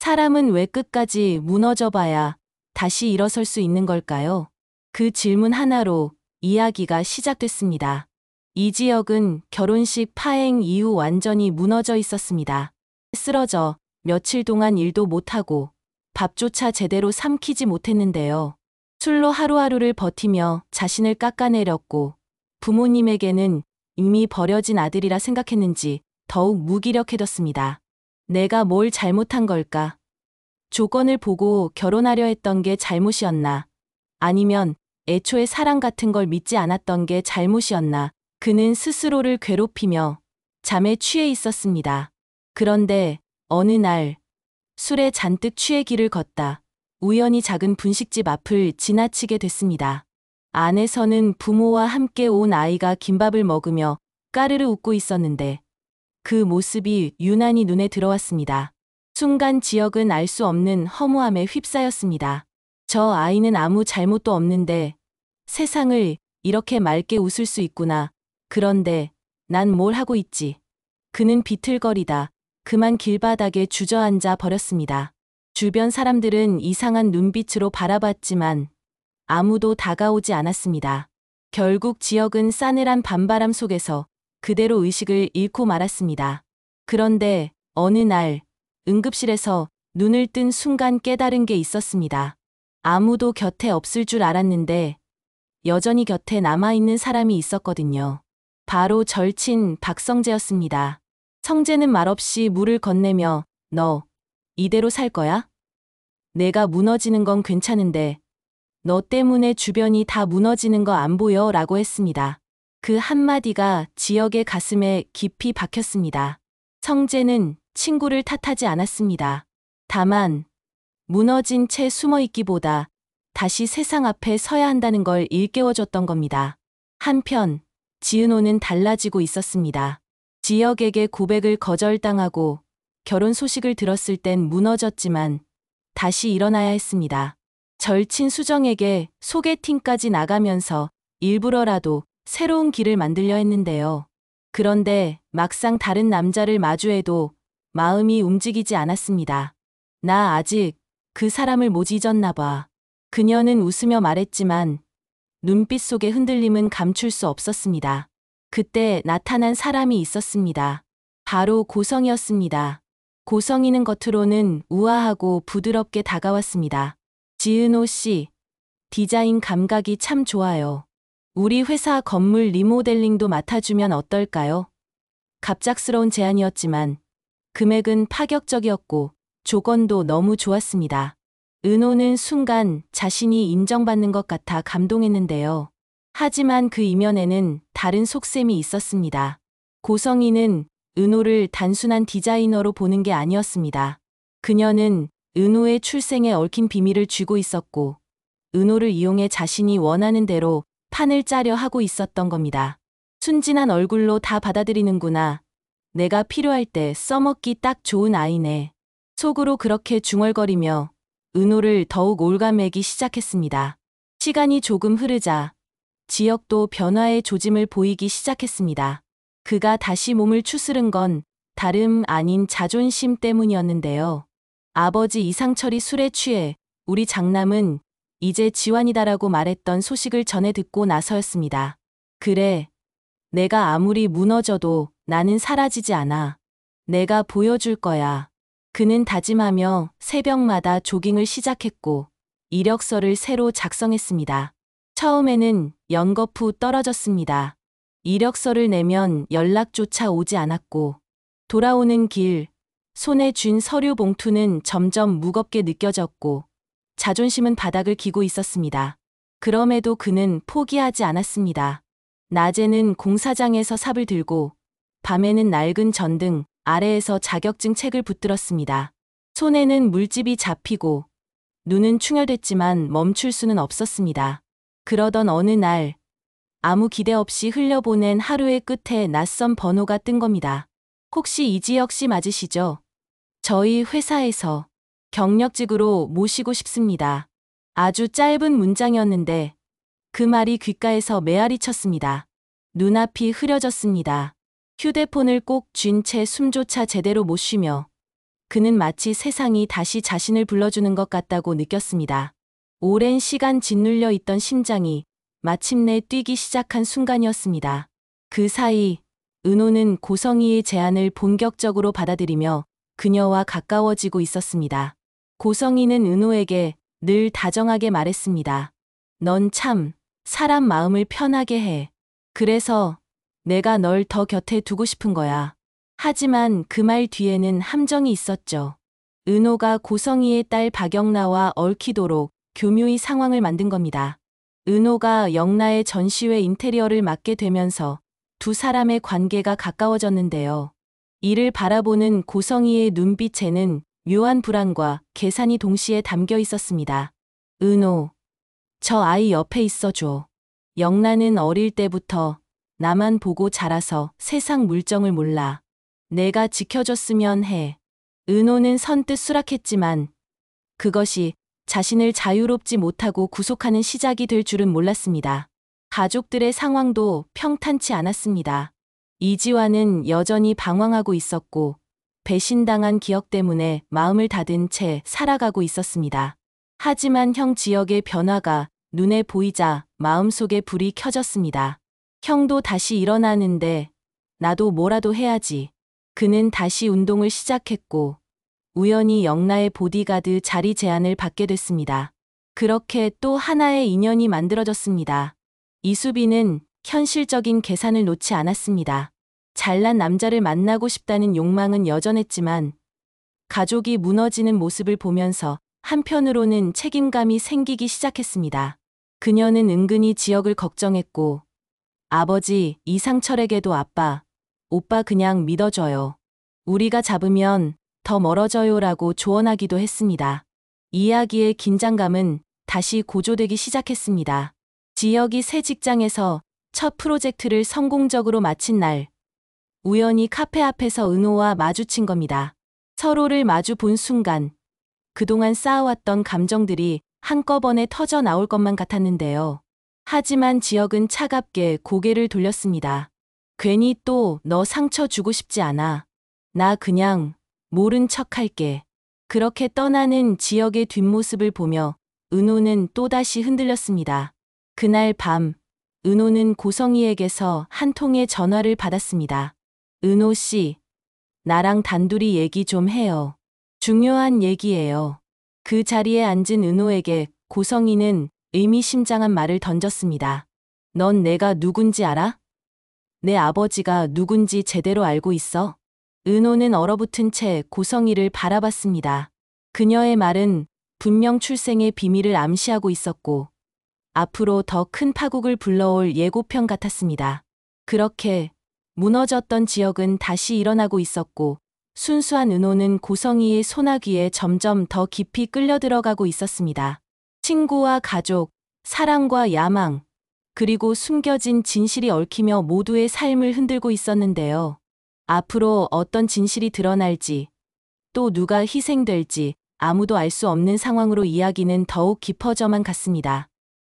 사람은 왜 끝까지 무너져 봐야 다시 일어설 수 있는 걸까요? 그 질문 하나로 이야기가 시작됐습니다. 이 지역은 결혼식 파행 이후 완전히 무너져 있었습니다. 쓰러져 며칠 동안 일도 못하고 밥조차 제대로 삼키지 못했는데요. 술로 하루하루를 버티며 자신을 깎아내렸고 부모님에게는 이미 버려진 아들이라 생각했는지 더욱 무기력해졌습니다. 내가 뭘 잘못한 걸까? 조건을 보고 결혼하려 했던 게 잘못이었나? 아니면 애초에 사랑 같은 걸 믿지 않았던 게 잘못이었나? 그는 스스로를 괴롭히며 잠에 취해 있었습니다. 그런데 어느 날 술에 잔뜩 취해 길을 걷다 우연히 작은 분식집 앞을 지나치게 됐습니다. 안에서는 부모와 함께 온 아이가 김밥을 먹으며 까르르 웃고 있었는데 그 모습이 유난히 눈에 들어왔습니다. 순간 지역은 알 수 없는 허무함에 휩싸였습니다. 저 아이는 아무 잘못도 없는데 세상을 이렇게 맑게 웃을 수 있구나. 그런데 난 뭘 하고 있지? 그는 비틀거리다 그만 길바닥에 주저앉아 버렸습니다. 주변 사람들은 이상한 눈빛으로 바라봤지만 아무도 다가오지 않았습니다. 결국 지역은 싸늘한 밤바람 속에서 그대로 의식을 잃고 말았습니다. 그런데 어느 날 응급실에서 눈을 뜬 순간 깨달은 게 있었습니다. 아무도 곁에 없을 줄 알았는데 여전히 곁에 남아있는 사람이 있었거든요. 바로 절친 박성재였습니다. 성재는 말없이 물을 건네며 너 이대로 살 거야? 내가 무너지는 건 괜찮은데 너 때문에 주변이 다 무너지는 거 안 보여? 라고 했습니다. 그 한마디가 지역의 가슴에 깊이 박혔습니다. 성재는 친구를 탓하지 않았습니다. 다만 무너진 채 숨어있기보다 다시 세상 앞에 서야 한다는 걸 일깨워줬던 겁니다. 한편 지은호는 달라지고 있었습니다. 지역에게 고백을 거절당하고 결혼 소식을 들었을 땐 무너졌지만 다시 일어나야 했습니다. 절친 수정에게 소개팅까지 나가면서 일부러라도 새로운 길을 만들려 했는데요. 그런데 막상 다른 남자를 마주해도 마음이 움직이지 않았습니다. 나 아직 그 사람을 못 잊었나 봐. 그녀는 웃으며 말했지만 눈빛 속의 흔들림은 감출 수 없었습니다. 그때 나타난 사람이 있었습니다. 바로 고성이었습니다. 고성이는 겉으로는 우아하고 부드럽게 다가왔습니다. 지은호 씨, 디자인 감각이 참 좋아요. 우리 회사 건물 리모델링도 맡아주면 어떨까요? 갑작스러운 제안이었지만 금액은 파격적이었고 조건도 너무 좋았습니다. 은호는 순간 자신이 인정받는 것 같아 감동했는데요. 하지만 그 이면에는 다른 속셈이 있었습니다. 고성이는 은호를 단순한 디자이너로 보는 게 아니었습니다. 그녀는 은호의 출생에 얽힌 비밀을 쥐고 있었고 은호를 이용해 자신이 원하는 대로 판을 짜려 하고 있었던 겁니다. 순진한 얼굴로 다 받아들이는구나. 내가 필요할 때 써먹기 딱 좋은 아이네. 속으로 그렇게 중얼거리며 은호를 더욱 올가매기 시작했습니다. 시간이 조금 흐르자 지역도 변화의 조짐을 보이기 시작했습니다. 그가 다시 몸을 추스른 건 다름 아닌 자존심 때문이었는데요. 아버지 이상철이 술에 취해 우리 장남은 이제 지환이다라고 말했던 소식을 전해 듣고 나서였습니다. 그래, 내가 아무리 무너져도 나는 사라지지 않아. 내가 보여줄 거야. 그는 다짐하며 새벽마다 조깅을 시작했고 이력서를 새로 작성했습니다. 처음에는 연거푸 떨어졌습니다. 이력서를 내면 연락조차 오지 않았고 돌아오는 길, 손에 쥔 서류 봉투는 점점 무겁게 느껴졌고 자존심은 바닥을 기고 있었습니다. 그럼에도 그는 포기하지 않았습니다. 낮에는 공사장에서 삽을 들고 밤에는 낡은 전등 아래에서 자격증 책을 붙들었습니다. 손에는 물집이 잡히고 눈은 충혈됐지만 멈출 수는 없었습니다. 그러던 어느 날 아무 기대 없이 흘려보낸 하루의 끝에 낯선 번호가 뜬 겁니다. 혹시 이지혁 씨 맞으시죠? 저희 회사에서 경력직으로 모시고 싶습니다. 아주 짧은 문장이었는데 그 말이 귓가에서 메아리 쳤습니다. 눈앞이 흐려졌습니다. 휴대폰을 꼭 쥔 채 숨조차 제대로 못 쉬며 그는 마치 세상이 다시 자신을 불러주는 것 같다고 느꼈습니다. 오랜 시간 짓눌려 있던 심장이 마침내 뛰기 시작한 순간이었습니다. 그 사이 은호는 고성희의 제안을 본격적으로 받아들이며 그녀와 가까워지고 있었습니다. 고성희는 은호에게 늘 다정하게 말했습니다. 넌 참 사람 마음을 편하게 해. 그래서 내가 널 더 곁에 두고 싶은 거야. 하지만 그 말 뒤에는 함정이 있었죠. 은호가 고성희의 딸 박영나와 얽히도록 교묘히 상황을 만든 겁니다. 은호가 영나의 전시회 인테리어를 맡게 되면서 두 사람의 관계가 가까워졌는데요. 이를 바라보는 고성희의 눈빛에는 묘한 불안과 계산이 동시에 담겨 있었습니다. 은호, 저 아이 옆에 있어줘. 영나는 어릴 때부터 나만 보고 자라서 세상 물정을 몰라. 내가 지켜줬으면 해. 은호는 선뜻 수락했지만 그것이 자신을 자유롭지 못하고 구속하는 시작이 될 줄은 몰랐습니다. 가족들의 상황도 평탄치 않았습니다. 이지화는 여전히 방황하고 있었고 배신당한 기억 때문에 마음을 닫은 채 살아가고 있었습니다. 하지만 형 지역의 변화가 눈에 보이자 마음속에 불이 켜졌습니다. 형도 다시 일어나는데 나도 뭐라도 해야지. 그는 다시 운동을 시작했고 우연히 영나의 보디가드 자리 제안을 받게 됐습니다. 그렇게 또 하나의 인연이 만들어졌습니다. 이수빈은 현실적인 계산을 놓지 않았습니다. 잘난 남자를 만나고 싶다는 욕망은 여전했지만 가족이 무너지는 모습을 보면서 한편으로는 책임감이 생기기 시작했습니다. 그녀는 은근히 지역을 걱정했고 아버지 이상철에게도 아빠, 오빠 그냥 믿어줘요. 우리가 잡으면 더 멀어져요라고 조언하기도 했습니다. 이야기의 긴장감은 다시 고조되기 시작했습니다. 지역이 새 직장에서 첫 프로젝트를 성공적으로 마친 날, 우연히 카페 앞에서 은호와 마주친 겁니다. 서로를 마주 본 순간, 그동안 쌓아왔던 감정들이 한꺼번에 터져 나올 것만 같았는데요. 하지만 지역은 차갑게 고개를 돌렸습니다. 괜히 또 너 상처 주고 싶지 않아. 나 그냥 모른 척 할게. 그렇게 떠나는 지역의 뒷모습을 보며 은호는 또다시 흔들렸습니다. 그날 밤, 은호는 고성희에게서 한 통의 전화를 받았습니다. 은호 씨, 나랑 단둘이 얘기 좀 해요. 중요한 얘기예요. 그 자리에 앉은 은호에게 고성희는 의미심장한 말을 던졌습니다. 넌 내가 누군지 알아? 내 아버지가 누군지 제대로 알고 있어? 은호는 얼어붙은 채 고성희를 바라봤습니다. 그녀의 말은 분명 출생의 비밀을 암시하고 있었고 앞으로 더 큰 파국을 불러올 예고편 같았습니다. 그렇게 무너졌던 지역은 다시 일어나고 있었고 순수한 은호는 고성희의 소나기에 점점 더 깊이 끌려 들어가고 있었습니다. 친구와 가족, 사랑과 야망, 그리고 숨겨진 진실이 얽히며 모두의 삶을 흔들고 있었는데요. 앞으로 어떤 진실이 드러날지, 또 누가 희생될지 아무도 알 수 없는 상황으로 이야기는 더욱 깊어져만 갔습니다.